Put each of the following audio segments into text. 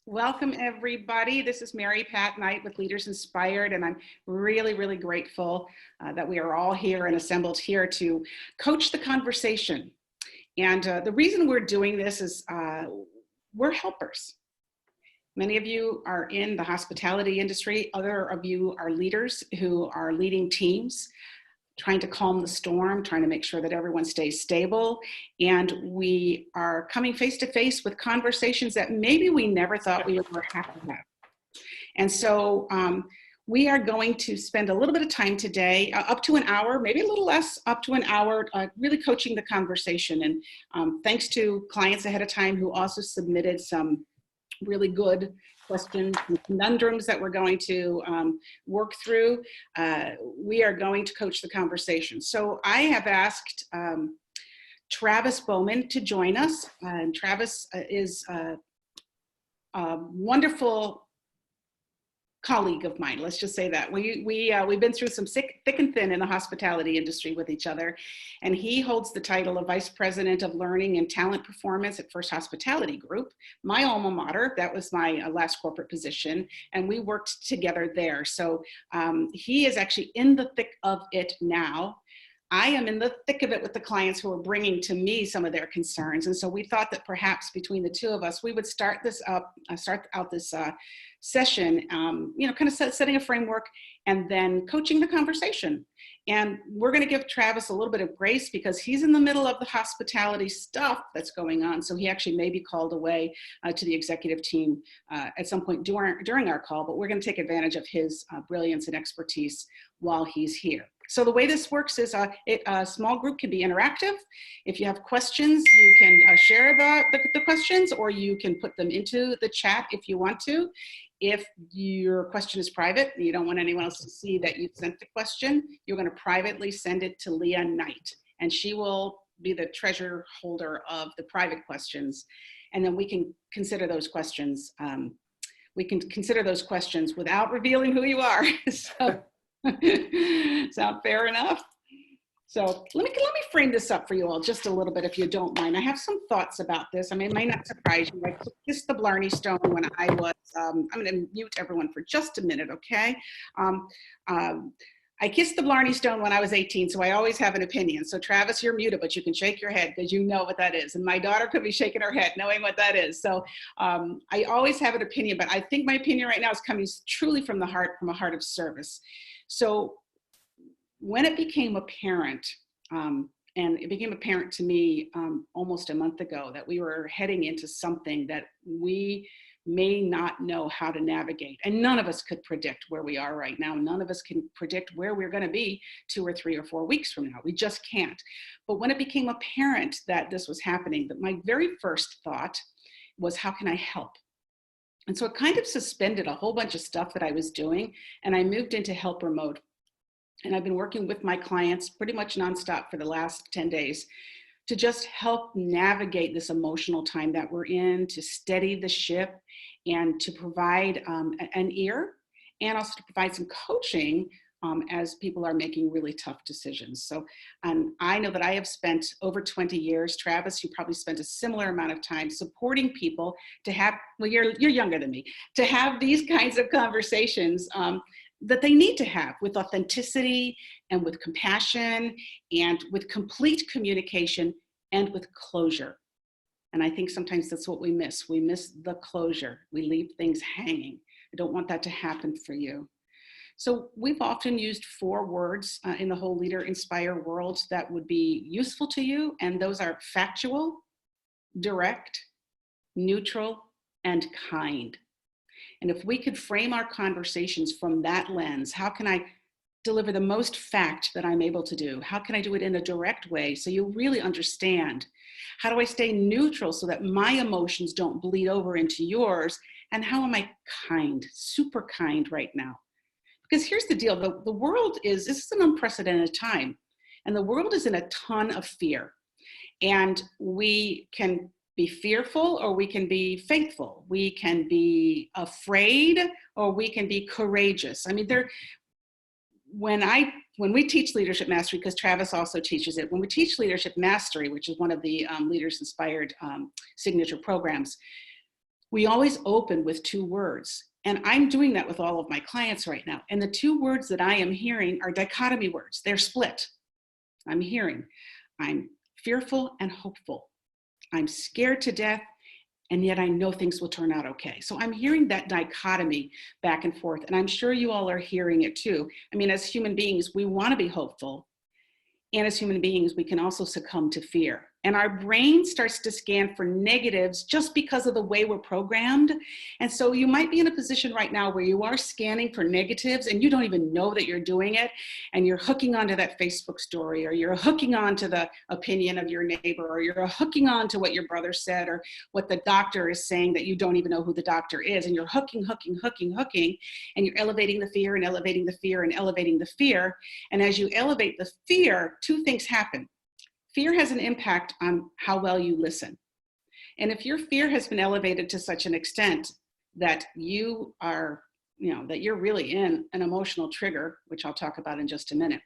Welcome everybody. This is Mary Pat Knight with Leaders Inspired, and I'm really grateful that we are all here and assembled here to coach the conversation. And the reason we're doing this is we're helpers. Many of you are in the hospitality industry. Other of you are leaders who are leading teams, trying to calm the storm, trying to make sure that everyone stays stable. And we are coming face to face with conversations that maybe we never thought we would ever have to have. And so we are going to spend a little bit of time today, up to an hour, maybe a little less, up to an hour, really coaching the conversation. And thanks to clients ahead of time who also submitted some really good questions and conundrums that we're going to work through. We are going to coach the conversation. So I have asked Travis Bowman to join us. And Travis is a wonderful colleague of mine, let's just say that. We've been through some thick and thin in the hospitality industry with each other, and he holds the title of Vice President of Learning and Talent Performance at First Hospitality Group, my alma mater. That was my last corporate position, and we worked together there. So he is actually in the thick of it now. I am in the thick of it with the clients who are bringing to me some of their concerns. And so we thought that perhaps between the two of us, we would start out this session, kind of setting a framework and then coaching the conversation. And we're going to give Travis a little bit of grace because he's in the middle of the hospitality stuff that's going on. So he actually may be called away to the executive team at some point during our call, but we're going to take advantage of his brilliance and expertise while he's here. So the way this works is a small group can be interactive. If you have questions, you can share the questions, or you can put them into the chat if you want to. If your question is private and you don't want anyone else to see that you sent the question, you're going to privately send it to Leah Knight, and she will be the treasure holder of the private questions. And then we can consider those questions. Without revealing who you are. So, sound fair enough? So let me frame this up for you all just a little bit, if you don't mind. I have some thoughts about this. I mean, it might not surprise you. I kissed the Blarney Stone when I was, I'm going to mute everyone for just a minute, okay? I kissed the Blarney Stone when I was 18, so I always have an opinion. So Travis, you're muted, but you can shake your head because you know what that is. And my daughter could be shaking her head knowing what that is. So I always have an opinion, but I think my opinion right now is coming truly from the heart, from a heart of service. So when it became apparent, and it became apparent to me almost a month ago that we were heading into something that we may not know how to navigate. And none of us could predict where we are right now. None of us can predict where we're going to be 2 or 3 or 4 weeks from now. We just can't. But when it became apparent that this was happening, that my very first thought was, how can I help? And so it kind of suspended a whole bunch of stuff that I was doing, and I moved into helper mode. And I've been working with my clients pretty much nonstop for the last 10 days to just help navigate this emotional time that we're in, to steady the ship, and to provide an ear, and also to provide some coaching as people are making really tough decisions. So I know that I have spent over 20 years, Travis, you probably spent a similar amount of time supporting people to have, well, you're younger than me, to have these kinds of conversations that they need to have with authenticity and with compassion and with complete communication and with closure. And I think sometimes that's what we miss. We miss the closure. We leave things hanging. I don't want that to happen for you. So we've often used 4 words in the whole Leader Inspire world that would be useful to you. And those are factual, direct, neutral, and kind. And if we could frame our conversations from that lens, how can I deliver the most fact that I'm able to do? How can I do it in a direct way so you really understand? How do I stay neutral so that my emotions don't bleed over into yours? And how am I kind, super kind right now? Because here's the deal, the world this is an unprecedented time, and the world is in a ton of fear. And we can be fearful, or we can be faithful. We can be afraid, or we can be courageous. I mean, when we teach Leadership Mastery, because Travis also teaches it, when we teach Leadership Mastery, which is one of the Leaders Inspired signature programs, we always open with 2 words. And I'm doing that with all of my clients right now. And the 2 words that I am hearing are dichotomy words. They're split. I'm hearing, I'm fearful and hopeful. I'm scared to death, and yet I know things will turn out okay. So I'm hearing that dichotomy back and forth, and I'm sure you all are hearing it too. I mean, as human beings, we want to be hopeful, and as human beings, we can also succumb to fear. And our brain starts to scan for negatives just because of the way we're programmed. And so you might be in a position right now where you are scanning for negatives and you don't even know that you're doing it. And you're hooking onto that Facebook story, or you're hooking onto the opinion of your neighbor, or you're hooking onto what your brother said, or what the doctor is saying that you don't even know who the doctor is. And you're hooking, and you're elevating the fear and elevating the fear and elevating the fear. And as you elevate the fear, 2 things happen. Fear has an impact on how well you listen. And if your fear has been elevated to such an extent that you are, that you're really in an emotional trigger, which I'll talk about in just a minute,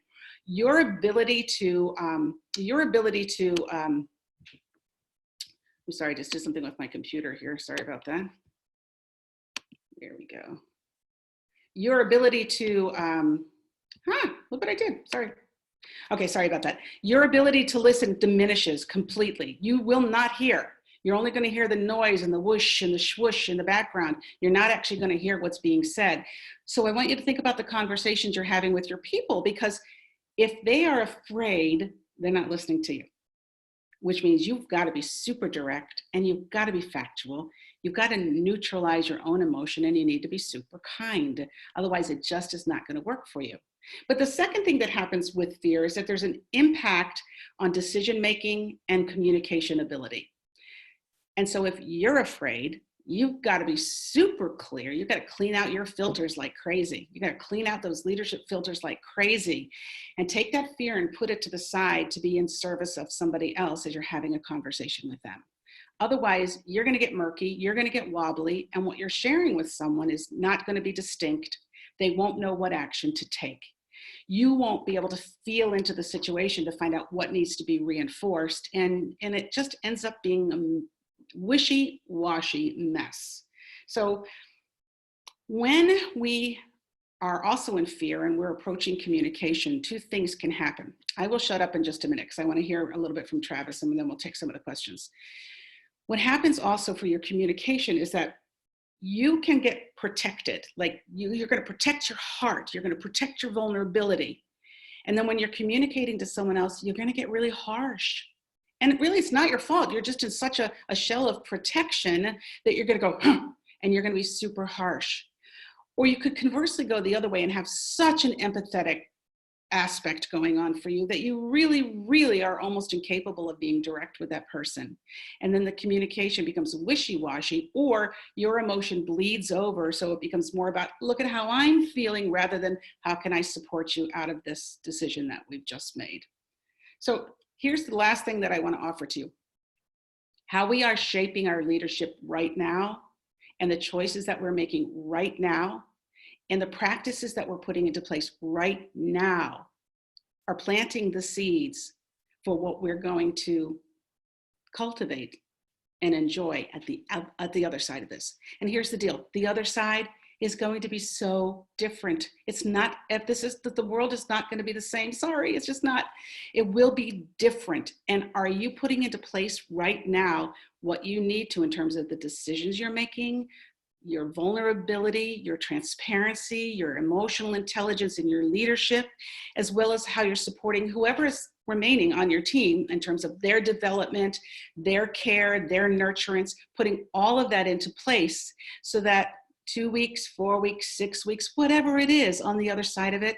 your ability to, I'm sorry, just did something with my computer here. Sorry about that. There we go. Your ability to, look what I did, sorry. Okay, sorry about that. Your ability to listen diminishes completely. You will not hear. You're only going to hear the noise and the whoosh and the swoosh in the background. You're not actually going to hear what's being said. So I want you to think about the conversations you're having with your people, because if they are afraid, they're not listening to you, which means you've got to be super direct and you've got to be factual. You've got to neutralize your own emotion, and you need to be super kind. Otherwise, it just is not going to work for you. But the second thing that happens with fear is that there's an impact on decision-making and communication ability. And so if you're afraid, you've got to be super clear. You've got to clean out your filters like crazy. You got to clean out those leadership filters like crazy, and take that fear and put it to the side to be in service of somebody else as you're having a conversation with them. Otherwise, you're going to get murky, you're going to get wobbly, and what you're sharing with someone is not going to be distinct. They won't know what action to take. You won't be able to feel into the situation to find out what needs to be reinforced, and it just ends up being a wishy-washy mess. So when we are also in fear and we're approaching communication, 2 things can happen. I will shut up in just a minute because I want to hear a little bit from Travis, and then we'll take some of the questions. What happens also for your communication is that you can get protected. Like you're going to protect your heart. You're going to protect your vulnerability. And then when you're communicating to someone else, you're going to get really harsh. And really, it's not your fault. You're just in such a shell of protection that you're going to go, and you're going to be super harsh. Or you could conversely go the other way and have such an empathetic aspect going on for you that you really, really are almost incapable of being direct with that person. And then the communication becomes wishy-washy, or your emotion bleeds over. So it becomes more about, look at how I'm feeling, rather than how can I support you out of this decision that we've just made. So here's the last thing that I want to offer to you. How we are shaping our leadership right now, and the choices that we're making right now, and the practices that we're putting into place right now are planting the seeds for what we're going to cultivate and enjoy at the other side of this. And here's the deal. The other side is going to be so different. It's not, if this is, the world is not going to be the same. Sorry, it's just not. It will be different. And are you putting into place right now what you need to in terms of the decisions you're making, your vulnerability, your transparency, your emotional intelligence in your leadership, as well as how you're supporting whoever is remaining on your team in terms of their development, their care, their nurturance, putting all of that into place so that 2 weeks, 4 weeks, 6 weeks, whatever it is on the other side of it,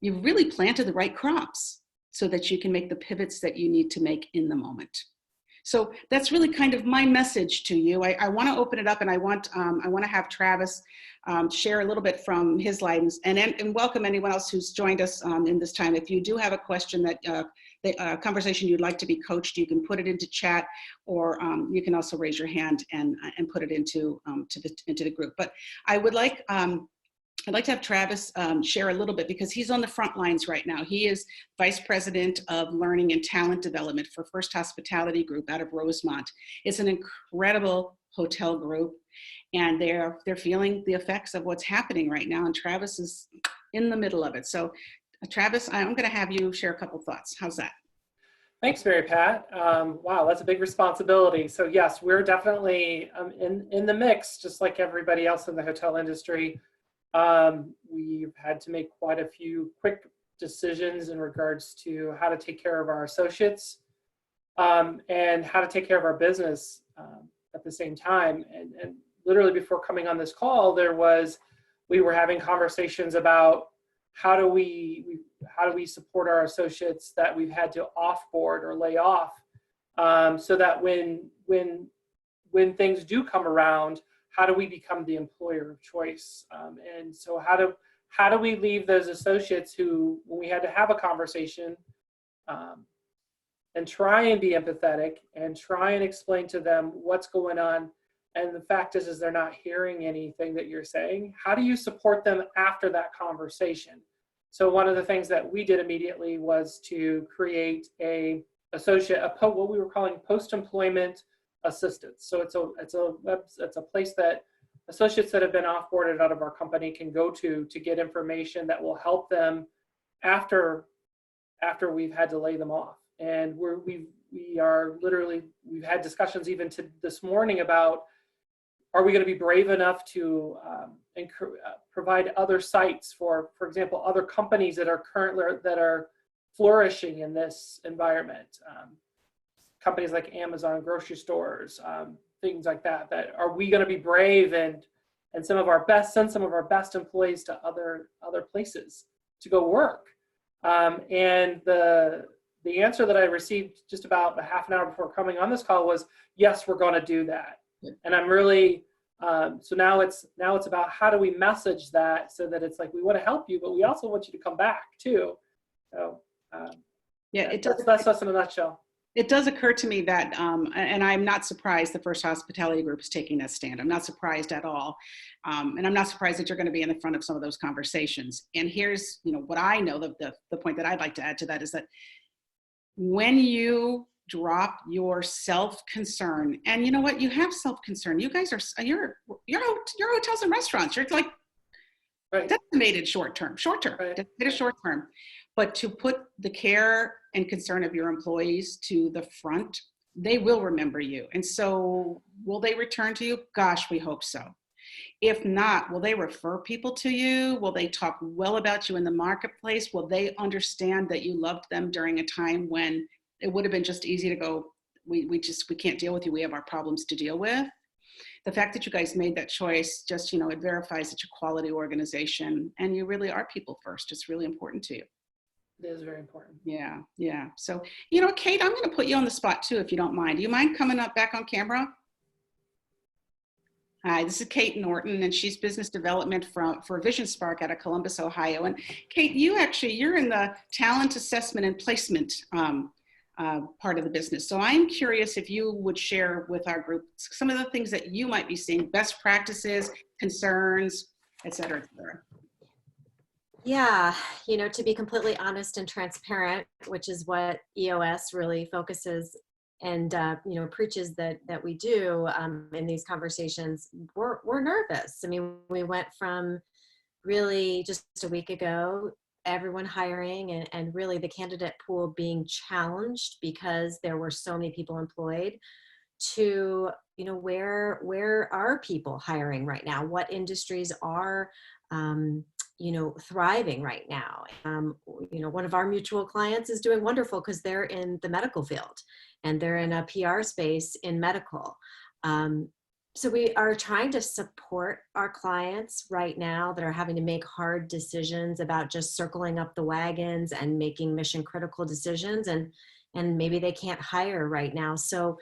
you've really planted the right crops so that you can make the pivots that you need to make in the moment. So that's really kind of my message to you. I want to open it up, and I want to have Travis share a little bit from his lens, and welcome anyone else who's joined us in this time. If you do have a question that the conversation you'd like to be coached, you can put it into chat, or you can also raise your hand and put it into the group. But I would like. I'd like to have Travis share a little bit, because he's on the front lines right now. He is Vice President of Learning and Talent Development for First Hospitality Group out of Rosemont. It's an incredible hotel group, and they're feeling the effects of what's happening right now. And Travis is in the middle of it. So Travis, I'm going to have you share a couple thoughts. How's that? Thanks, Mary Pat. Wow, that's a big responsibility. So yes, we're definitely in the mix, just like everybody else in the hotel industry. We've had to make quite a few quick decisions in regards to how to take care of our associates and how to take care of our business at the same time. And literally before coming on this call, we were having conversations about how do we support our associates that we've had to offboard or lay off, so that when things do come around, how do we become the employer of choice? And so how do we leave those associates who, when we had to have a conversation, and try and be empathetic and try and explain to them what's going on, and the fact is they're not hearing anything that you're saying. How do you support them after that conversation? So one of the things that we did immediately was to create what we were calling post-employment assistance. So it's a place that associates that have been offboarded out of our company can go to get information that will help them after we've had to lay them off. And we've had discussions even to this morning about, are we going to be brave enough to provide other sites for example, other companies that are flourishing in this environment, companies like Amazon, grocery stores, things like that. That are we going to be brave and send some of our best employees to other places to go work? And the answer that I received just about a half an hour before coming on this call was, yes, we're going to do that. And I'm really, so now it's about how do we message that so that it's like, we want to help you, but we also want you to come back too. So yeah, that's us in a nutshell. It does occur to me that, and I'm not surprised the First Hospitality Group is taking that stand. I'm not surprised at all. And I'm not surprised that you're going to be in the front of some of those conversations. And here's, what I know, the point that I'd like to add to that is that when you drop your self-concern, and you know what, you have self-concern. You guys are, your hotels and restaurants, you're like decimated short-term, right. Decimated short-term. But to put the care and concern of your employees to the front, they will remember you. And so will they return to you? Gosh, we hope so. If not, will they refer people to you? Will they talk well about you in the marketplace? Will they understand that you loved them during a time when it would have been just easy to go, we can't deal with you. We have our problems to deal with. The fact that you guys made that choice, just, it verifies that you're a quality organization and you really are people first. It's really important to you. It is very important. Yeah. So, Kate, I'm going to put you on the spot too, if you don't mind. Do you mind coming up back on camera? Hi, this is Kate Norton, and she's business development for Vision Spark out of Columbus, Ohio. And Kate, you're in the talent assessment and placement part of the business. So I'm curious if you would share with our group some of the things that you might be seeing, best practices, concerns, et cetera, et cetera. Yeah, to be completely honest and transparent, which is what EOS really focuses and preaches that we do in these conversations, we're nervous. I mean, we went from really just a week ago, everyone hiring and really the candidate pool being challenged because there were so many people employed, to where are people hiring right now? What industries are thriving right now? One of our mutual clients is doing wonderful because they're in the medical field and they're in a PR space in medical. So we are trying to support our clients right now that are having to make hard decisions about just circling up the wagons and making mission critical decisions, and maybe they can't hire right now. So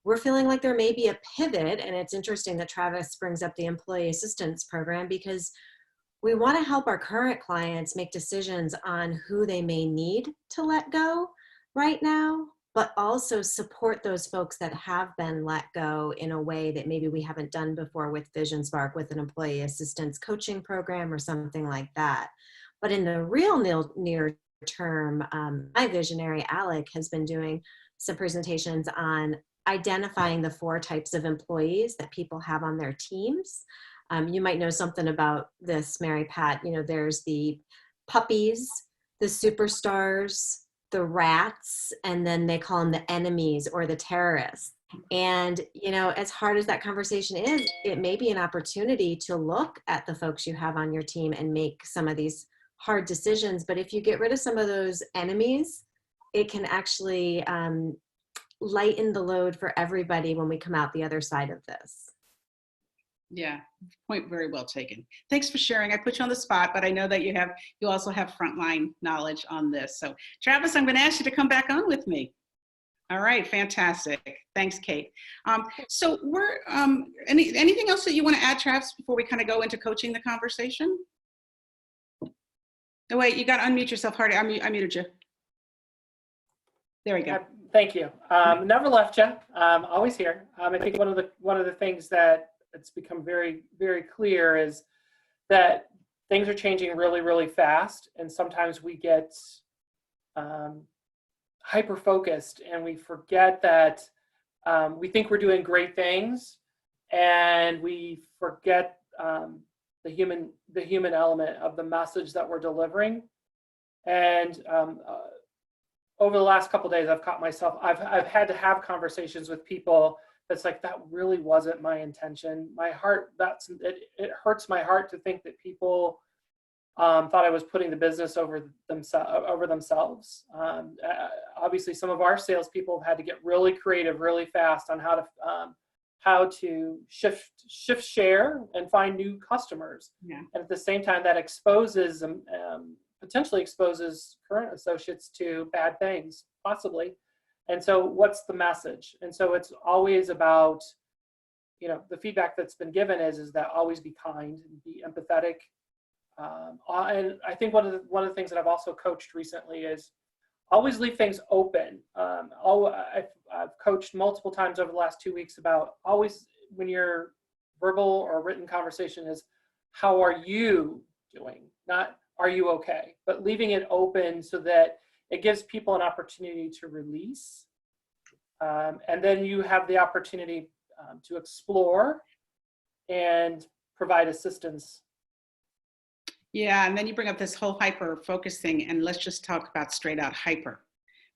we're feeling like there may be a pivot, and it's interesting that Travis brings up the employee assistance program because we want to help our current clients make decisions on who they may need to let go right now, but also support those folks that have been let go in a way that maybe we haven't done before with Vision Spark, with an employee assistance coaching program or something like that. But in the real near term, my visionary, Alec, has been doing some presentations on identifying the 4 types of employees that people have on their teams. You might know something about this, Mary Pat. You know, there's the puppies, the superstars, the rats, and then they call them the enemies or the terrorists. And, you know, as hard as that conversation is, it may be an opportunity to look at the folks you have on your team and make some of these hard decisions. But if you get rid of some of those enemies, it can actually lighten the load for everybody when we come out the other side of this. Yeah, point very well taken. Thanks for sharing. I put you on the spot, but I know that you also have frontline knowledge on this. So Travis, I'm going to ask you to come back on with me. All right, fantastic. Thanks, Kate. So we're anything else that you want to add, Travis, before we kind of go into coaching the conversation? Oh wait, you got to unmute yourself, Hardy. I muted you. There we go. Thank you. Never left you. Always here. I think one of the things that it's become very, very clear is that things are changing really, really fast, and sometimes we get hyper focused and we forget that we think we're doing great things, and we forget the human element of the message that we're delivering. And over the last couple of days, I've caught myself. I've had to have conversations with people that's like, that really wasn't my intention. My heart, it hurts my heart to think that people thought I was putting the business over themselves. Obviously, some of our salespeople have had to get really creative, really fast on how to shift share and find new customers. Yeah. And at the same time, that potentially exposes current associates to bad things, possibly. And so what's the message? And so it's always about, you know, the feedback that's been given is that always be kind and be empathetic. And I think one of the things that I've also coached recently is always leave things open. I've coached multiple times over the last 2 weeks about always, when your verbal or written conversation is, how are you doing? Not, are you okay? But leaving it open so that it gives people an opportunity to release. And then you have the opportunity to explore and provide assistance. Yeah, and then you bring up this whole hyper focus thing, and let's just talk about straight out hyper.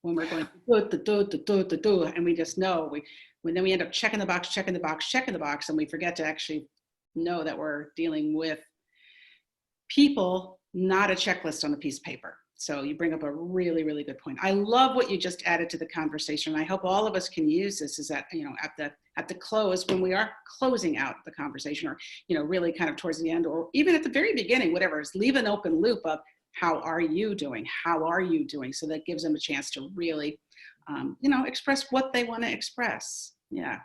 When we're going do, and we just know, then we end up checking the box, and we forget to actually know that we're dealing with people, not a checklist on a piece of paper. So you bring up a really, really good point. I love what you just added to the conversation. I hope all of us can use this, is that, you know, at the close, when we are closing out the conversation, or, you know, really kind of towards the end, or even at the very beginning, whatever, is leave an open loop of, how are you doing? How are you doing? So that gives them a chance to really, you know, express what they want to express. Yeah.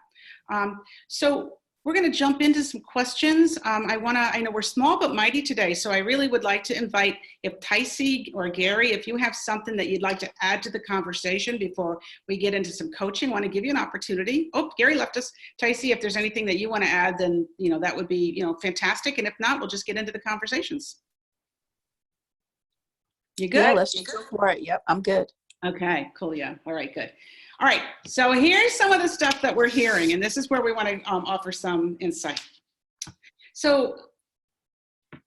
So we're going to jump into some questions. I know we're small but mighty today, so I really would like to invite, if Tycee or Gary, if you have something that you'd like to add to the conversation before we get into some coaching, I want to give you an opportunity. Oh, Gary left us. Tycee, if there's anything that you want to add, then, you know, that would be, you know, fantastic. And if not, we'll just get into the conversations. You good? Yeah, let's just go for it. Yep, I'm good. Okay, cool. Yeah. All right, good. All right. So here's some of the stuff that we're hearing, and this is where we want to offer some insight. So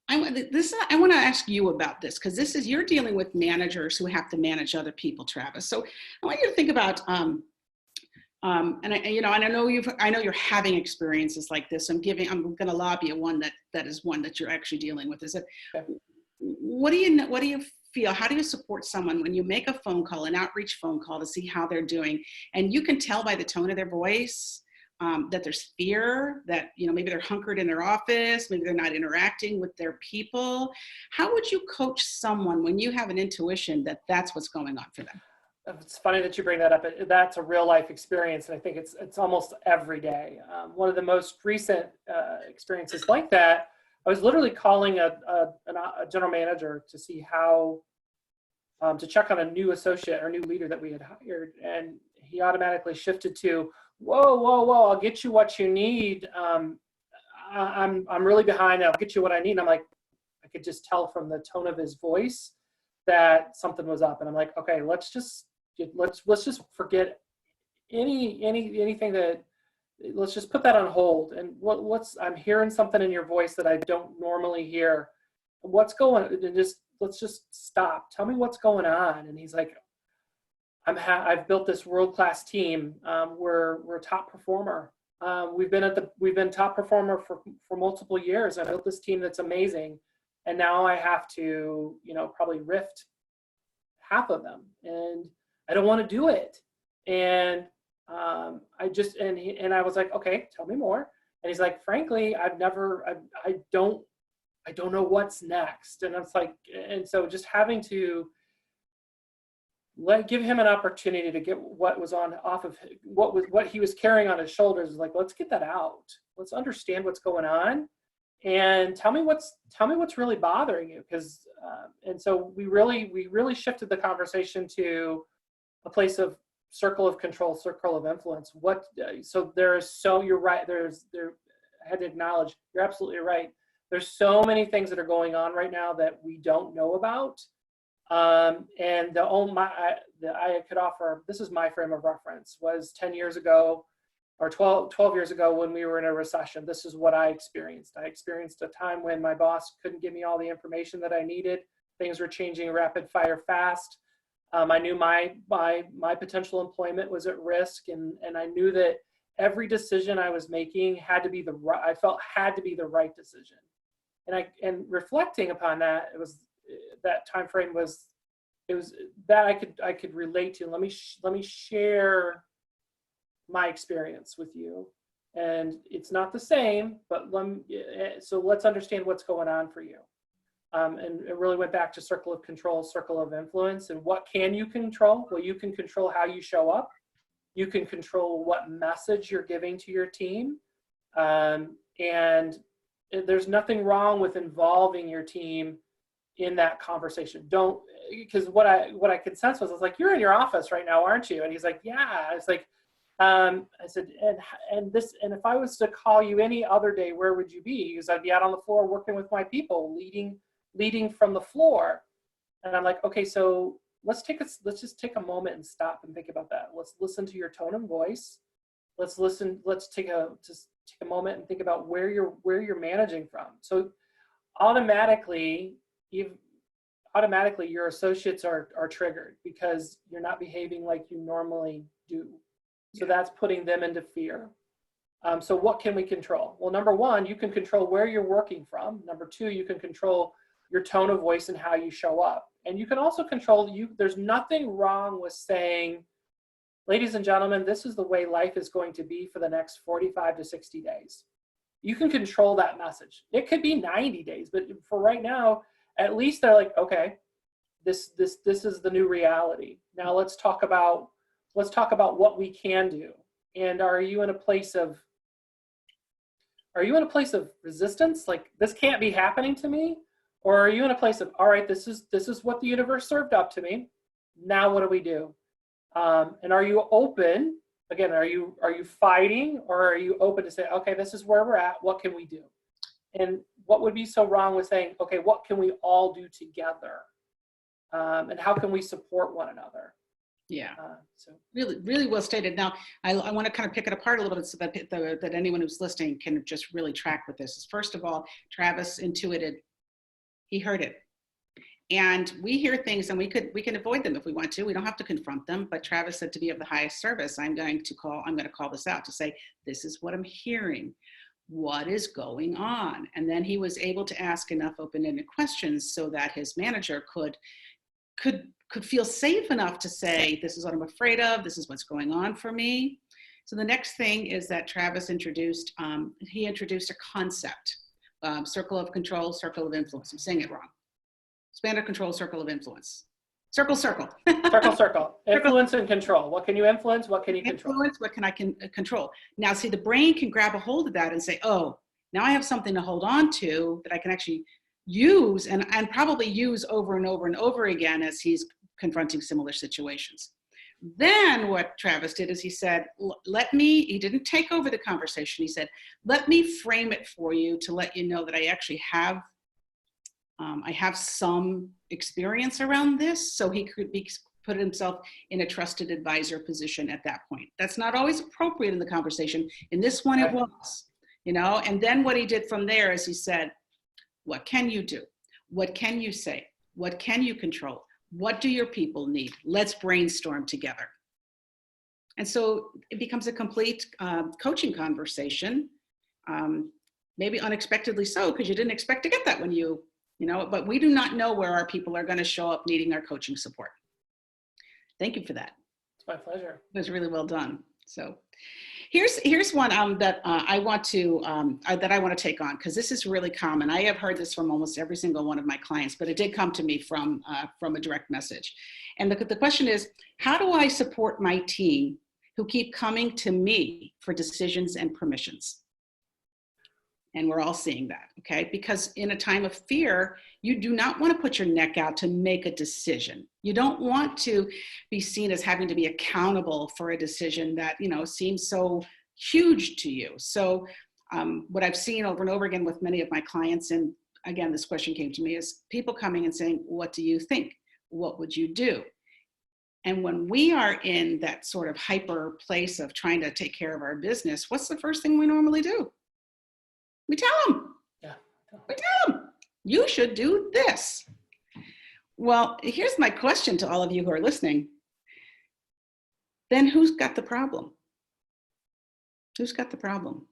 I want to ask you about this, because you're dealing with managers who have to manage other people, Travis. So I want you to think about, and I know you're having experiences like this. I'm going to lobby one that is one that you're actually dealing with. Is it? What do you feel? How do you support someone when you make a phone call, an outreach phone call, to see how they're doing, and you can tell by the tone of their voice that there's fear, that, you know, maybe they're hunkered in their office, maybe they're not interacting with their people? How would you coach someone when you have an intuition that that's what's going on for them? It's funny that you bring that up. That's a real life experience, and I think it's almost every day. One of the most recent experiences like that, I was literally calling a general manager to see how, to check on a new associate or new leader that we had hired, and he automatically shifted to, whoa, I'll get you what you need. I'm really behind. I'll get you what I need. And I'm like, I could just tell from the tone of his voice that something was up, and I'm like, okay, let's just forget anything that, let's just put that on hold. And I'm hearing something in your voice that I don't normally hear. What's going, let's just stop. Tell me what's going on. And he's like, I've built this world-class team. We're a top performer. We've been top performer for multiple years. I built this team that's amazing. And now I have to, probably rift half of them, and I don't want to do it. And I was like, okay, tell me more. And he's like, frankly, I don't know what's next. And I was like, and so just having to give him an opportunity to get what was what he was carrying on his shoulders. Like, let's get that out. Let's understand what's going on, and tell me what's really bothering you. Because and so we really shifted the conversation to a place of circle of control, circle of influence. You're right. I had to acknowledge, you're absolutely right. There's so many things that are going on right now that we don't know about. And I could offer, this is my frame of reference, was 10 years ago or 12 years ago when we were in a recession. This is what I experienced. I experienced a time when my boss couldn't give me all the information that I needed. Things were changing rapid fire fast. I knew my potential employment was at risk, and I knew that every decision I was making had to be the right decision. And reflecting upon that, that time frame was that I could relate to. Let me share my experience with you, and it's not the same, but so let's understand what's going on for you. And it really went back to circle of control, circle of influence. And what can you control? Well, you can control how you show up. You can control what message you're giving to your team. And there's nothing wrong with involving your team in that conversation. Because what I could sense was, I was like, you're in your office right now, aren't you? And he's like, yeah. It's like, I said, and if I was to call you any other day, where would you be? Because I'd be out on the floor working with my people, leading from the floor. And I'm like, okay, so let's just take a moment and stop and think about that. Let's listen to your tone of voice. Let's take a moment and think about where you're managing from. So automatically your associates are triggered because you're not behaving like you normally do. So that's putting them into fear. So what can we control? Well, number one, you can control where you're working from. Number two, you can control your tone of voice and how you show up. And you can also control, there's nothing wrong with saying, ladies and gentlemen, this is the way life is going to be for the next 45 to 60 days. You can control that message. It could be 90 days, but for right now, at least they're like, okay, this is the new reality. Now let's talk about what we can do. And are you in a place of resistance? Like, this can't be happening to me? Or are you in a place of, all right, this is what the universe served up to me. Now what do we do? And are you open? Again, are you fighting, or are you open to say, okay, this is where we're at. What can we do? And what would be so wrong with saying, okay, what can we all do together? And how can we support one another? Yeah. So really, really well stated. Now, I want to kind of pick it apart a little bit so that anyone who's listening can just really track with this. First of all, Travis intuited. He heard it. And we hear things, and we can avoid them if we want to. We don't have to confront them. But Travis said, to be of the highest service, I'm going to call this out to say, this is what I'm hearing. What is going on? And then he was able to ask enough open-ended questions so that his manager could feel safe enough to say, this is what I'm afraid of. This is what's going on for me. So the next thing is that Travis introduced a concept, circle of control, circle of influence. I'm saying it wrong. Span of control, circle of influence. Circle. circle. Influence and control. What can you influence? What can you control? Influence, what can I control? Now, see, the brain can grab a hold of that and say, oh, now I have something to hold on to that I can actually use and probably use over and over and over again as he's confronting similar situations. Then what Travis did is he said, he didn't take over the conversation. He said, let me frame it for you to let you know that I actually have I have some experience around this. So he could be put himself in a trusted advisor position at that point. That's not always appropriate in the conversation. In this one, it was, you know, and then what he did from there is he said, what can you do? What can you say? What can you control? What do your people need? Let's brainstorm together. And so it becomes a complete coaching conversation, maybe unexpectedly so, because you didn't expect to get that when you know, but we do not know where our people are going to show up needing our coaching support. Thank you for that. It's my pleasure. It was really well done. So here's one that I want to take on, because this is really common. I have heard this from almost every single one of my clients, but it did come to me from a direct message. And the question is, how do I support my team who keep coming to me for decisions and permissions? And we're all seeing that, okay? Because in a time of fear, you do not want to put your neck out to make a decision. You don't want to be seen as having to be accountable for a decision that, you know, seems so huge to you. So what I've seen over and over again with many of my clients, and again, this question came to me, is people coming and saying, what do you think? What would you do? And when we are in that sort of hyper place of trying to take care of our business, what's the first thing we normally do? We tell them. Yeah. We tell them, you should do this. Well, here's my question to all of you who are listening. Then who's got the problem? Who's got the problem?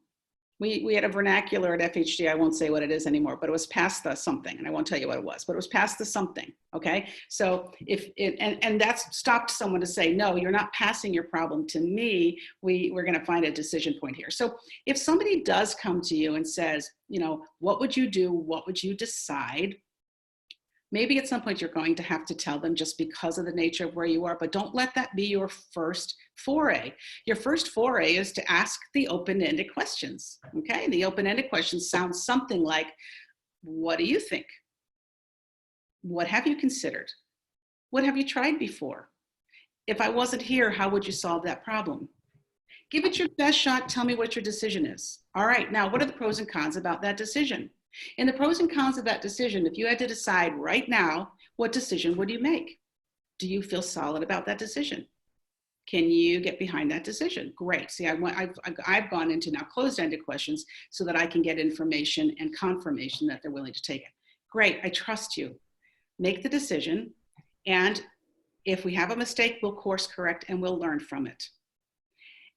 We had a vernacular at FHD, I won't say what it is anymore, but it was past the something, and I won't tell you what it was, but it was past the something, okay? So if it, and that's stopped someone to say, no, you're not passing your problem to me, we're gonna find a decision point here. So if somebody does come to you and says, you know, what would you do? What would you decide? Maybe at some point you're going to have to tell them just because of the nature of where you are, but don't let that be your first foray. Your first foray is to ask the open-ended questions, okay? The open-ended questions sound something like, what do you think? What have you considered? What have you tried before? If I wasn't here, how would you solve that problem? Give it your best shot, tell me what your decision is. All right, now what are the pros and cons about that decision? In the pros and cons of that decision, if you had to decide right now, what decision would you make? Do you feel solid about that decision? Can you get behind that decision? Great. See, I've gone into now closed-ended questions so that I can get information and confirmation that they're willing to take it. Great, I trust you. Make the decision, and if we have a mistake, we'll course correct and we'll learn from it.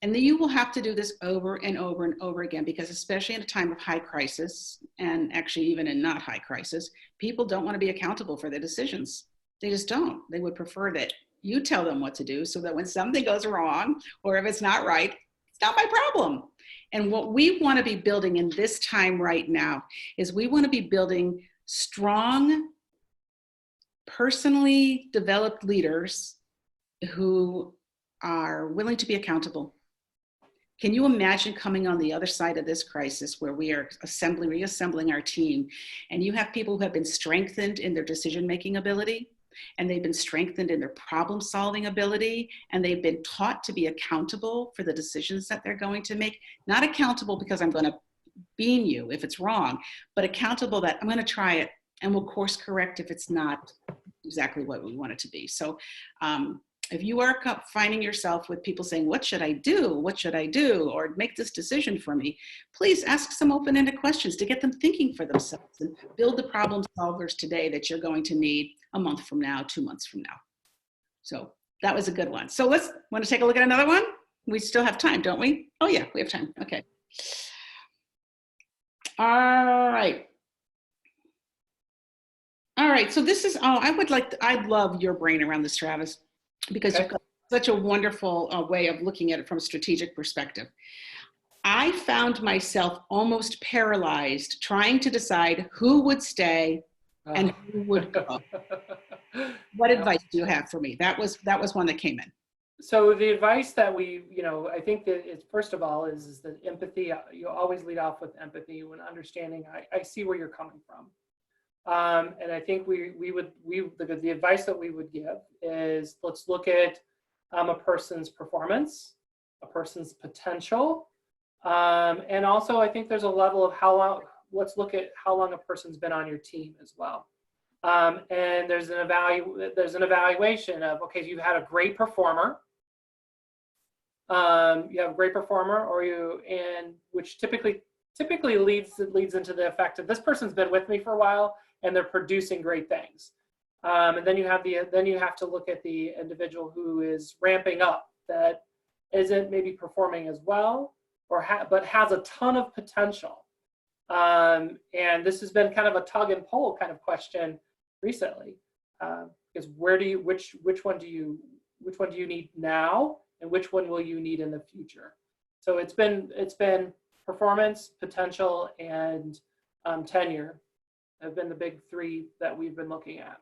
And then you will have to do this over and over and over again, because especially in a time of high crisis, and actually even in not high crisis, people don't want to be accountable for their decisions. They just don't. They would prefer that you tell them what to do so that when something goes wrong, or if it's not right, it's not my problem. And what we want to be building in this time right now is we want to be building strong, personally developed leaders who are willing to be accountable. Can you imagine coming on the other side of this crisis where we are reassembling our team, and you have people who have been strengthened in their decision-making ability, and they've been strengthened in their problem-solving ability, and they've been taught to be accountable for the decisions that they're going to make? Not accountable because I'm going to bean you if it's wrong, but accountable that I'm going to try it and we'll course correct if it's not exactly what we want it to be. So if you are finding yourself with people saying, what should I do? What should I do? Or make this decision for me, please ask some open-ended questions to get them thinking for themselves and build the problem solvers today that you're going to need a month from now, 2 months from now. So that was a good one. So want to take a look at another one? We still have time, don't we? Oh yeah, we have time. Okay. All right. All right, so this is, I'd love your brain around this, Travis, because you've got such a wonderful way of looking at it from a strategic perspective. I found myself almost paralyzed trying to decide who would stay and who would go. What advice do you have for me? That was one that came in. So the advice that I think that it's, first of all, is that empathy. You always lead off with empathy when understanding. I see where you're coming from. And I think the advice that we would give is, let's look at a person's performance, a person's potential, and also I think there's a level of how long. Let's look at how long a person's been on your team as well. And there's an evaluation of, okay, you've had a great performer. You have a great performer, and which typically leads into the effect of this person's been with me for a while and they're producing great things. And then you have to look at the individual who is ramping up, that isn't maybe performing as well, but has a ton of potential. And this has been kind of a tug and pull kind of question recently, because which one do you need now, and which one will you need in the future? So it's been performance, potential, and tenure have been the big three that we've been looking at.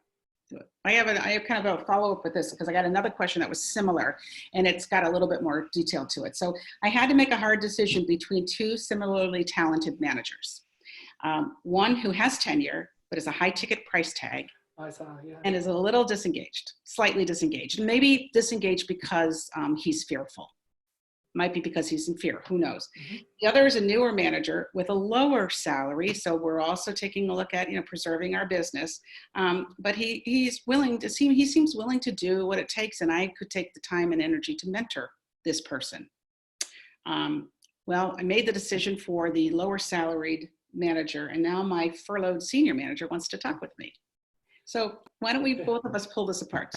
I have kind of a follow-up with this because I got another question that was similar, and it's got a little bit more detail to it. So I had to make a hard decision between two similarly talented managers. One who has tenure, but is a high ticket price tag. I saw, yeah. And is a little disengaged, slightly disengaged. And maybe disengaged because he's fearful. Might be because he's in fear, who knows. Mm-hmm. The other is a newer manager with a lower salary. So we're also taking a look at, preserving our business. But he seems willing to do what it takes, and I could take the time and energy to mentor this person. Well, I made the decision for the lower salaried manager, and now my furloughed senior manager wants to talk with me. So why don't we both of us pull this apart?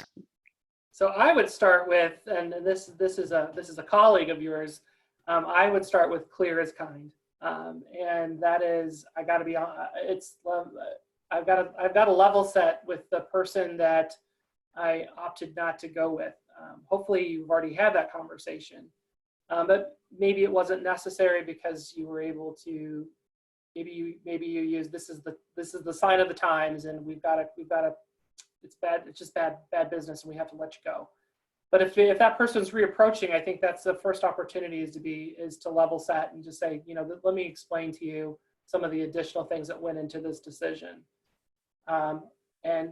So I would start with, and this is a colleague of yours. I would start with clear as kind, and that is, I got to be on. I've got a level set with the person that I opted not to go with. Hopefully, you've already had that conversation, but maybe it wasn't necessary because you were able to. Maybe you use this is the sign of the times, and we've got to. It's bad. It's just bad business, and we have to let you go. But if that person's reapproaching, I think that's the first opportunity is to level set and just say, let me explain to you some of the additional things that went into this decision. And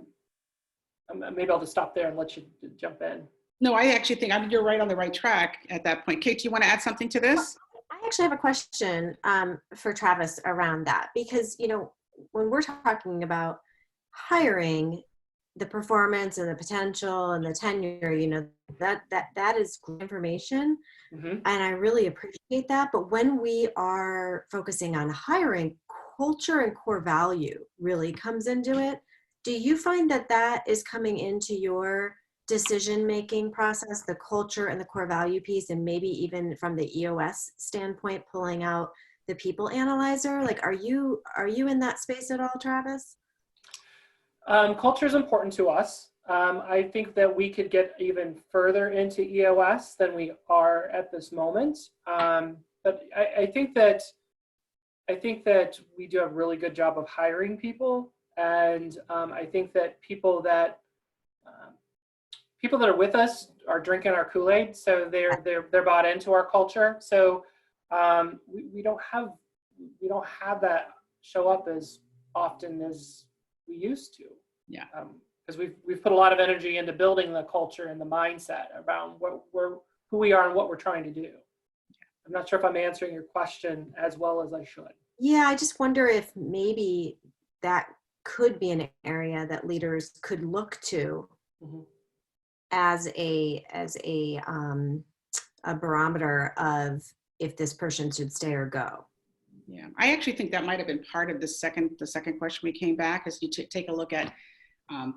maybe I'll just stop there and let you jump in. No, I actually think you're right on the right track at that point. Kate, do you want to add something to this? I actually have a question for Travis around that, because, when we're talking about hiring, the performance and the potential and the tenure, that is great information. Mm-hmm. And I really appreciate that. But when we are focusing on hiring, culture and core value really comes into it. Do you find that is coming into your decision-making process, the culture and the core value piece, and maybe even from the EOS standpoint, pulling out the people analyzer? Like, are you in that space at all, Travis? Culture is important to us. I think that we could get even further into EOS than we are at this moment. But I think that we do a really good job of hiring people, and I think that people that are with us are drinking our Kool-Aid, so they're bought into our culture. So we don't have that show up as often as we used to. Yeah. Because we've put a lot of energy into building the culture and the mindset around who we are and what we're trying to do. I'm not sure if I'm answering your question as well as I should. Yeah, I just wonder if maybe that could be an area that leaders could look to mm-hmm. as a barometer of if this person should stay or go. Yeah, I actually think that might have been part of the second question we came back, is you take a look at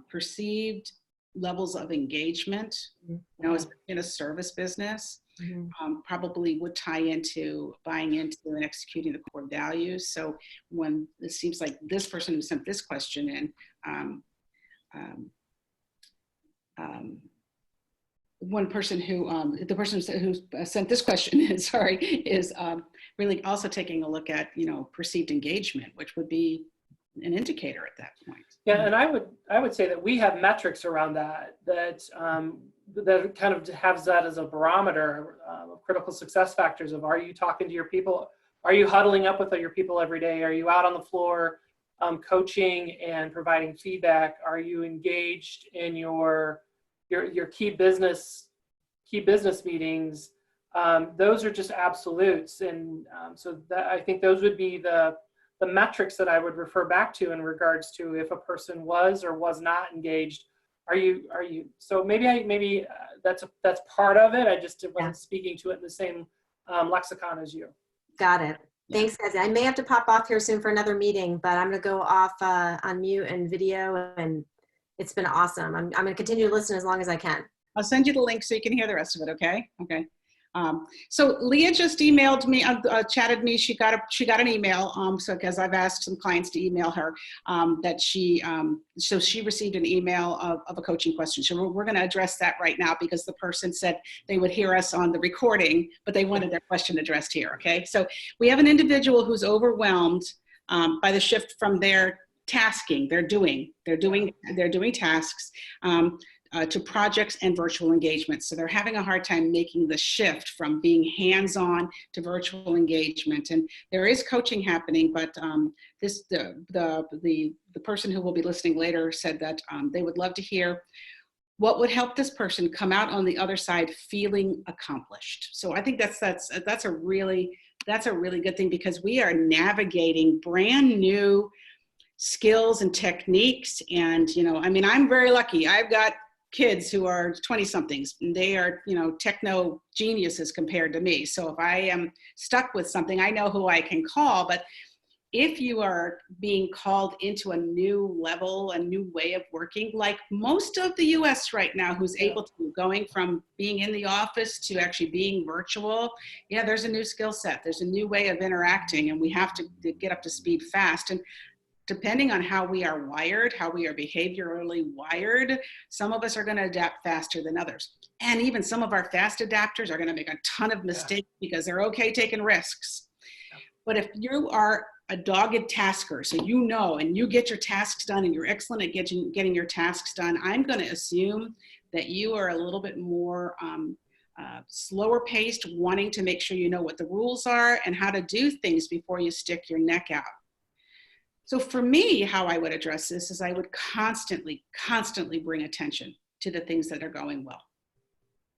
perceived levels of engagement. Mm-hmm. In a service business, mm-hmm. Probably would tie into buying into and executing the core values. So when it seems like this person who sent this question in, one person the person who sent this question in, is really also taking a look at, perceived engagement, which would be an indicator at that point. Yeah, and I would say that we have metrics around that kind of has that as a barometer of critical success factors of, are you talking to your people? Are you huddling up with your people every day? Are you out on the floor coaching and providing feedback? Are you engaged in your key business meetings? Those are just absolutes, and so that, I think those would be the the metrics that I would refer back to in regards to if a person was or was not engaged. Are you, so maybe that's part of it. I just wasn't speaking to it in the same lexicon as you. Got it. Thanks, guys. I may have to pop off here soon for another meeting, but I'm going to go off on mute and video, and it's been awesome. I'm going to continue to listen as long as I can. I'll send you the link so you can hear the rest of it. Okay. Okay. So Leah just emailed me, chatted me. She got an email. So because I've asked some clients to email her, that so she received an email of a coaching question. So we're going to address that right now because the person said they would hear us on the recording, but they wanted their question addressed here. Okay. So we have an individual who's overwhelmed by the shift from their tasking. They're doing tasks. To projects and virtual engagement. So they're having a hard time making the shift from being hands-on to virtual engagement. And there is coaching happening, but the person who will be listening later said that they would love to hear what would help this person come out on the other side feeling accomplished. So I think that's a really good thing, because we are navigating brand new skills and techniques. And, I mean, I'm very lucky. I've got kids who are 20 somethings, and they are, techno geniuses compared to me. So if I am stuck with something, I know who I can call. But if you are being called into a new level, a new way of working, like most of the US right now, who's able to, going from being in the office to actually being virtual, there's a new skill set. There's a new way of interacting, and we have to get up to speed fast. And depending on how we are wired, how we are behaviorally wired, some of us are going to adapt faster than others. And even some of our fast adapters are going to make a ton of mistakes because they're okay taking risks. But if you are a dogged tasker, so and you get your tasks done and you're excellent at getting your tasks done, I'm going to assume that you are a little bit more slower paced, wanting to make sure you know what the rules are and how to do things before you stick your neck out. So for me, how I would address this is I would constantly bring attention to the things that are going well.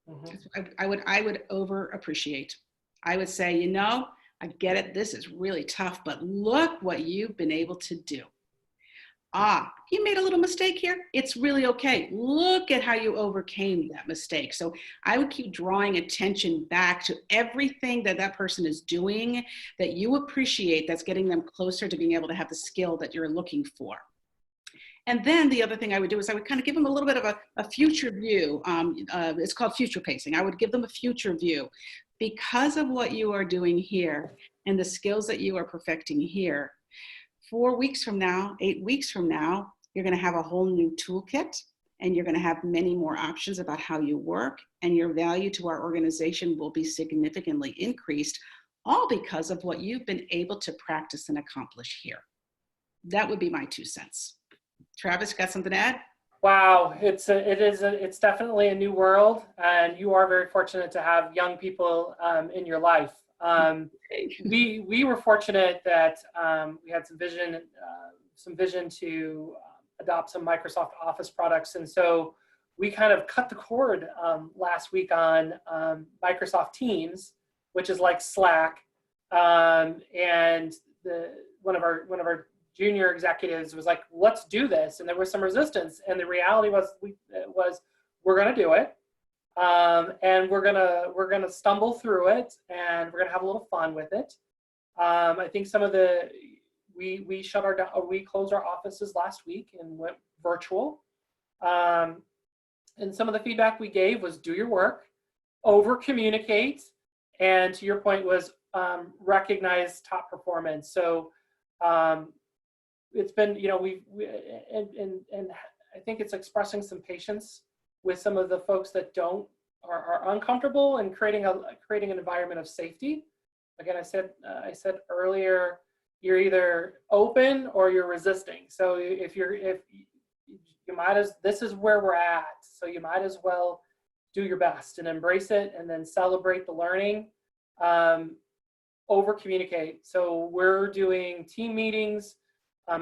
Mm-hmm. I would over appreciate. I would say, I get it. This is really tough, but look what you've been able to do. You made a little mistake here. It's really okay. Look at how you overcame that mistake. So I would keep drawing attention back to everything that person is doing that you appreciate, that's getting them closer to being able to have the skill that you're looking for. And then the other thing I would do is I would kind of give them a little bit of a future view. It's called future pacing. I would give them a future view. Because of what you are doing here and the skills that you are perfecting here, 4 weeks from now, 8 weeks from now, you're going to have a whole new toolkit, and you're going to have many more options about how you work, and your value to our organization will be significantly increased, all because of what you've been able to practice and accomplish here. That would be my 2 cents. Travis, got something to add? Wow, it's definitely a new world, and you are very fortunate to have young people in your life. We were fortunate that we had some vision to adopt some Microsoft Office products, and so we kind of cut the cord last week on Microsoft Teams, which is like Slack, and one of our junior executives was like, "Let's do this," and there was some resistance, and the reality was we're going to do it. And we're gonna stumble through it, and we're gonna have a little fun with it. I think we closed our offices last week and went virtual. And some of the feedback we gave was do your work, over communicate, and to your point was recognize top performance. So it's been, and I think it's expressing some patience with some of the folks that are uncomfortable and creating an environment of safety. Again, I said earlier, you're either open or you're resisting. So this is where we're at. So you might as well do your best and embrace it, and then celebrate the learning. Over communicate. So we're doing team meetings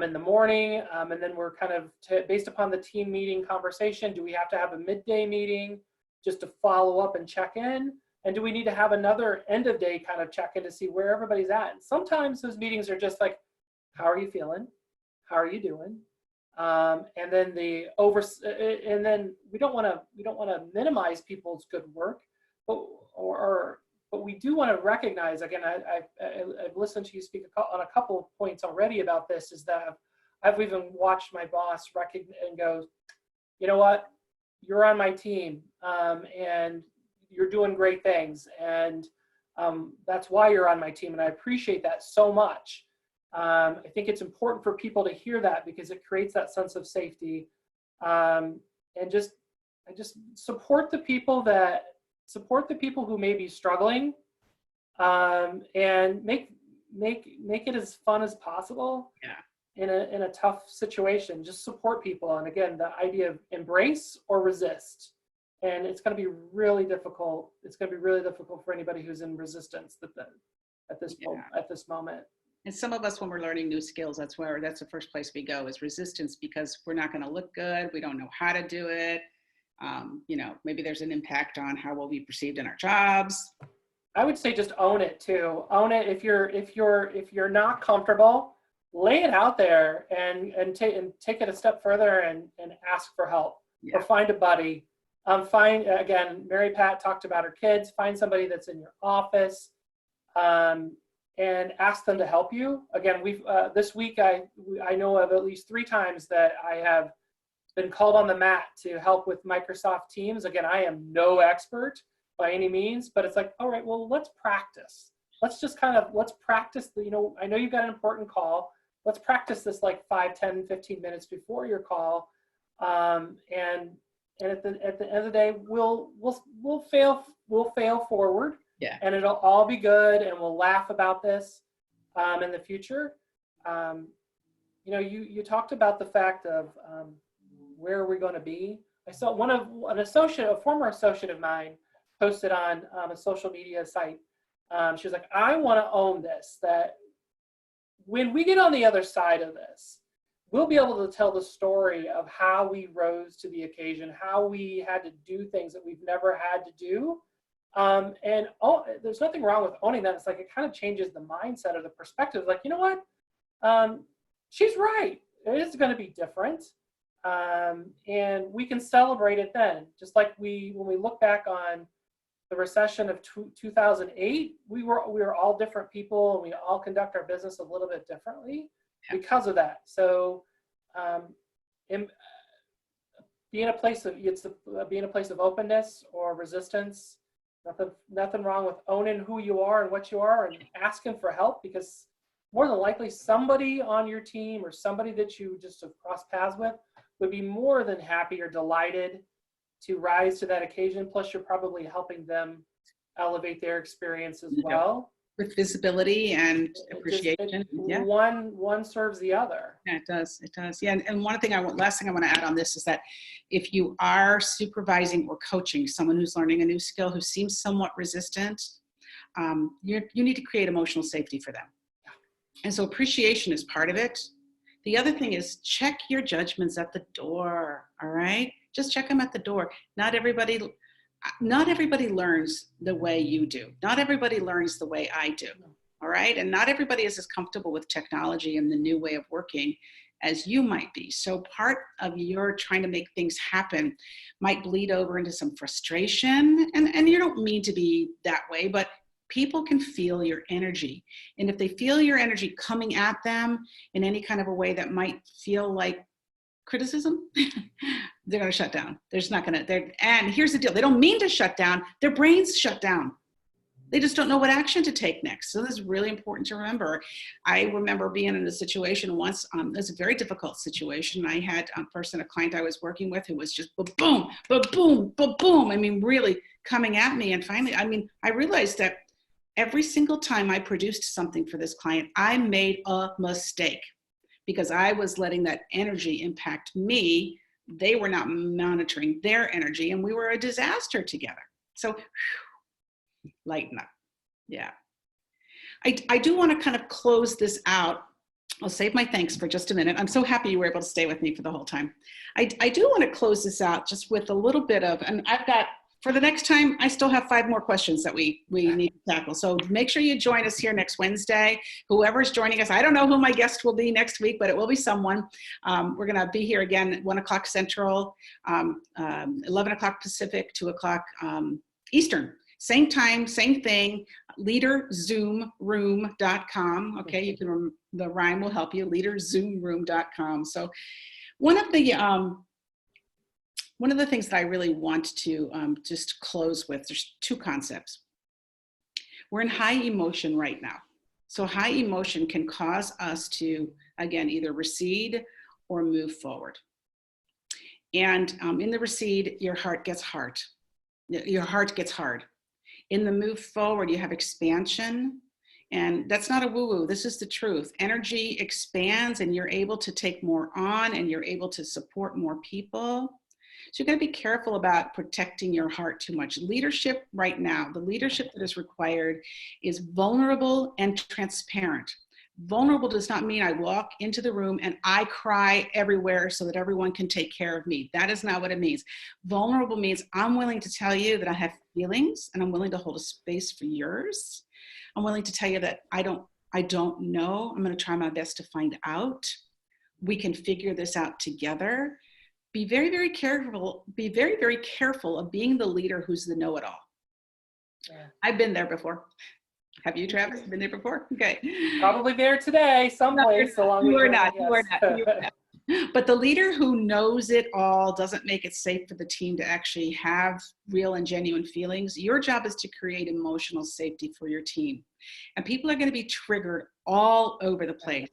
in the morning, and then we're kind of based upon the team meeting conversation, do we have to have a midday meeting just to follow up and check in? And do we need to have another end of day kind of check in to see where everybody's at? And sometimes those meetings are just like, how are you feeling? How are you doing? And then and then we don't want to minimize people's good work, but we do want to recognize, again, I've listened to you speak on a couple of points already about this, is that I've even watched my boss recognize and go, you know what, you're on my team, and you're doing great things, and that's why you're on my team, and I appreciate that so much. I think it's important for people to hear that, because it creates that sense of safety, and just support the people who may be struggling, and make it as fun as possible. Yeah. In a tough situation, just support people. And again, the idea of embrace or resist, and it's going to be really difficult. It's going to be really difficult for anybody who's in resistance at this moment. And some of us, when we're learning new skills, that's the first place we go, is resistance, because we're not going to look good. We don't know how to do it. Maybe there's an impact on how we'll be perceived in our jobs. I would say just own it too. Own it. If you're not comfortable, lay it out there and take it a step further and ask for help. Yeah. Or find a buddy. Again, Mary Pat talked about her kids. Find somebody that's in your office, and ask them to help you. Again, this week I know of at least 3 times that I have been called on the mat to help with Microsoft Teams. Again, I am no expert by any means, but it's like, all right, well, let's practice. Let's practice. I know you've got an important call. Let's practice this like 5, 10, 15 minutes before your call. And at the end of the day, we'll fail forward. Yeah. And it'll all be good, and we'll laugh about this in the future. You talked about the fact of where are we going to be. I saw a former associate of mine posted on a social media site. She was like, I want to own this, that when we get on the other side of this, we'll be able to tell the story of how we rose to the occasion, how we had to do things that we've never had to do. There's nothing wrong with owning that. It's like, it kind of changes the mindset or the perspective. Like, you know what? She's right. It is going to be different. And we can celebrate it then. Just like when we look back on the recession of 2008, we were all different people, and we all conduct our business a little bit differently because of that. So, being a place of openness or resistance. Nothing wrong with owning who you are and what you are, and asking for help, because more than likely somebody on your team or somebody that you just have crossed paths with would be more than happy or delighted to rise to that occasion. Plus, you're probably helping them elevate their experience as well. With visibility and appreciation. One serves the other. Yeah, it does. Yeah, and last thing I want to add on this is that if you are supervising or coaching someone who's learning a new skill who seems somewhat resistant, you need to create emotional safety for them. And so appreciation is part of it. The other thing is, check your judgments at the door, all right? Just check them at the door. Not everybody learns the way you do. Not everybody learns the way I do, all right? And not everybody is as comfortable with technology and the new way of working as you might be. So part of your trying to make things happen might bleed over into some frustration. And you don't mean to be that way, but people can feel your energy. And if they feel your energy coming at them in any kind of a way that might feel like criticism, they're going to shut down. And here's the deal. They don't mean to shut down. Their brains shut down. They just don't know what action to take next. So this is really important to remember. I remember being in a situation once, it was a very difficult situation. I had a client I was working with who was just boom, boom, boom. I mean, really coming at me. And finally, I realized that every single time I produced something for this client, I made a mistake because I was letting that energy impact me. They were not monitoring their energy, and we were a disaster together. So lighten up. Yeah. I do want to kind of close this out. I'll save my thanks for just a minute. I'm so happy you were able to stay with me for the whole time. I do want to close this out just with a little bit of, and I've got for the next time, I still have 5 more questions that we need to tackle. So make sure you join us here next Wednesday. Whoever's joining us, I don't know who my guest will be next week, but it will be someone. We're going to be here again at 1 o'clock Central, 11 o'clock Pacific, 2 o'clock Eastern. Same time, same thing, leaderzoomroom.com. Okay, you can, the rhyme will help you, leaderzoomroom.com. So one of the things that I really want to just close with, there's 2 concepts. We're in high emotion right now. So high emotion can cause us to, again, either recede or move forward. And in the recede, your heart gets hard. Your heart gets hard. In the move forward, you have expansion. And that's not a woo-woo, this is the truth. Energy expands and you're able to take more on and you're able to support more people. So you got to be careful about protecting your heart too much. Leadership right now, the leadership that is required is vulnerable and transparent. Vulnerable does not mean I walk into the room and I cry everywhere so that everyone can take care of me. That is not what it means. Vulnerable means I'm willing to tell you that I have feelings and I'm willing to hold a space for yours. I'm willing to tell you that I don't know. I'm going to try my best to find out. We can figure this out together. Be very, very careful. Be very, very careful of being the leader who's the know-it-all. Yeah. I've been there before. Have you, Travis? Been there before? Okay. Probably there today, someplace along the way. You are not. But the leader who knows it all, doesn't make it safe for the team to actually have real and genuine feelings. Your job is to create emotional safety for your team. And people are going to be triggered all over the place.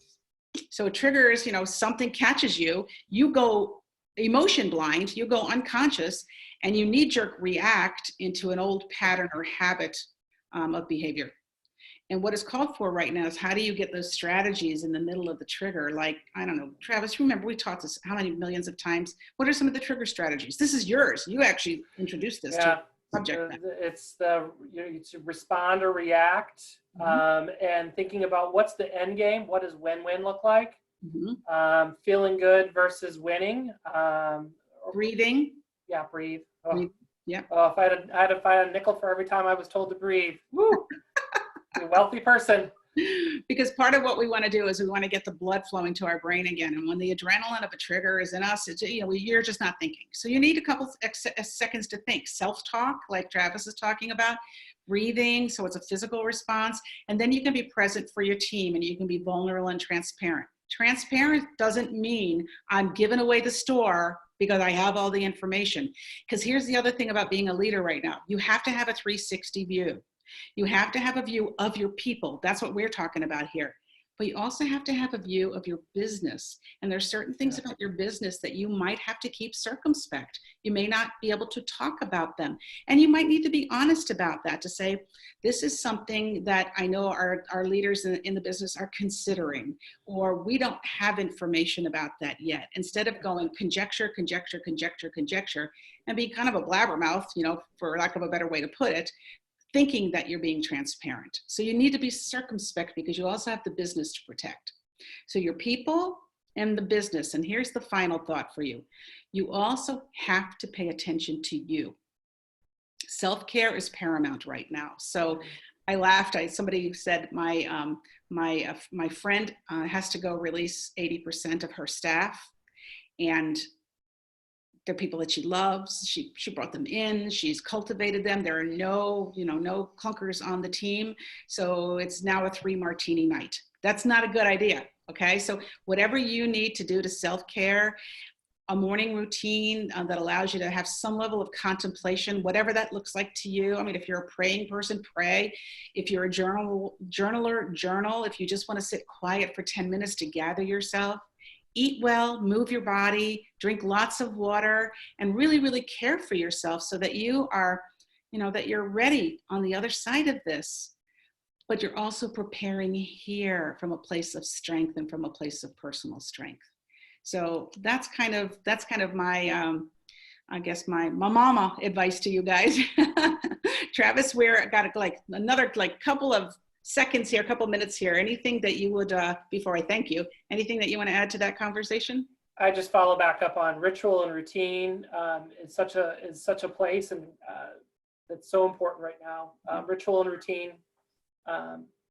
So triggers, something catches you, you go emotion blind, you go unconscious, and you knee-jerk react into an old pattern or habit of behavior. And what is called for right now is how do you get those strategies in the middle of the trigger? Like, I don't know, Travis, remember we taught this how many millions of times? What are some of the trigger strategies? This is yours. You actually introduced this to the subject. It's to respond or react, and thinking about what's the end game. What does win-win look like? Feeling good versus winning. Breathing. Yeah, breathe. Oh. Breathe. Yeah. Oh, if I had to find a nickel for every time I was told to breathe. Woo! A wealthy person. Because part of what we want to do is we want to get the blood flowing to our brain again. And when the adrenaline of a trigger is in us, it's, you're just not thinking. So you need a couple seconds to think. Self-talk, like Travis is talking about, breathing, so it's a physical response. And then you can be present for your team and you can be vulnerable and transparent. Transparent doesn't mean I'm giving away the store because I have all the information. Because here's the other thing about being a leader right now. You have to have a 360 view. You have to have a view of your people. That's what we're talking about here. But you also have to have a view of your business. And there's certain things about your business that you might have to keep circumspect. You may not be able to talk about them. And you might need to be honest about that to say, this is something that I know our leaders in the business are considering, or we don't have information about that yet. Instead of going conjecture, conjecture, conjecture, conjecture, and be kind of a blabbermouth, for lack of a better way to put it, thinking that you're being transparent. So you need to be circumspect because you also have the business to protect. So your people and the business, and here's the final thought for you. You also have to pay attention to you. Self-care is paramount right now. So I laughed, somebody said my friend has to go release 80% of her staff, and they're people that she loves. She brought them in, she's cultivated them. There are no clunkers on the team. So it's now a 3 martini night. That's not a good idea. Okay. So whatever you need to do to self-care, a morning routine that allows you to have some level of contemplation, whatever that looks like to you. I mean, if you're a praying person, pray. If you're a journaler, journal. If you just want to sit quiet for 10 minutes to gather yourself. Eat well, move your body, drink lots of water, and really, really care for yourself so that you are, that you're ready on the other side of this. But you're also preparing here from a place of strength and from a place of personal strength. So that's kind of my, I guess my mama advice to you guys. Travis, we're got another couple of seconds here, a couple minutes here. Anything that you would, before I thank you, anything that you want to add to that conversation? I just follow back up on ritual and routine. It's such a place, and that's so important right now. Ritual and routine.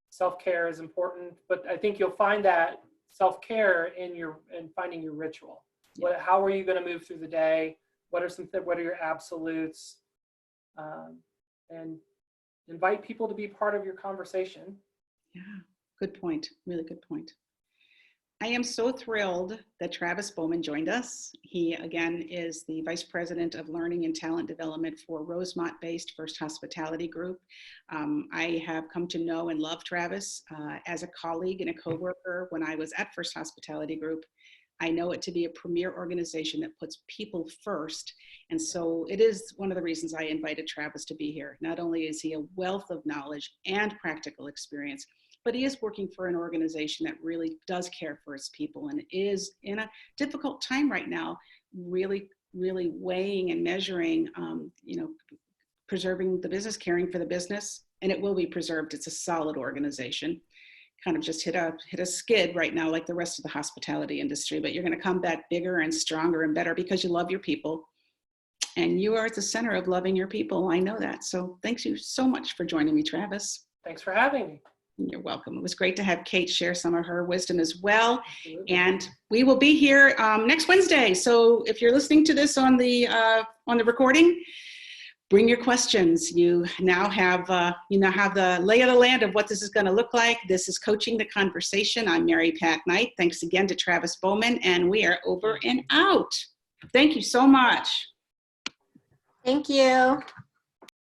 Self-care is important, but I think you'll find that self-care in finding your ritual. How are you going to move through the day? What are your absolutes? And invite people to be part of your conversation. Yeah, good point. Really good point. I am so thrilled that Travis Bowman joined us. He, again, is the Vice President of Learning and Talent Development for Rosemont-based First Hospitality Group. I have come to know and love Travis as a colleague and a coworker when I was at First Hospitality Group. I know it to be a premier organization that puts people first. And so it is one of the reasons I invited Travis to be here. Not only is he a wealth of knowledge and practical experience, but he is working for an organization that really does care for its people and is in a difficult time right now, really weighing and measuring, preserving the business, caring for the business, and it will be preserved. It's a solid organization. Kind of just hit a skid right now, like the rest of the hospitality industry, but you're going to come back bigger and stronger and better because you love your people. And you are at the center of loving your people. I know that. So thanks you so much for joining me, Travis. Thanks for having me. You're welcome. It was great to have Kate share some of her wisdom as well. Absolutely. And we will be here next Wednesday. So if you're listening to this on the recording, bring your questions. You now have the lay of the land of what this is going to look like. This is Coaching the Conversation. I'm Mary Pat Knight. Thanks again to Travis Bowman, and we are over and out. Thank you so much. Thank you.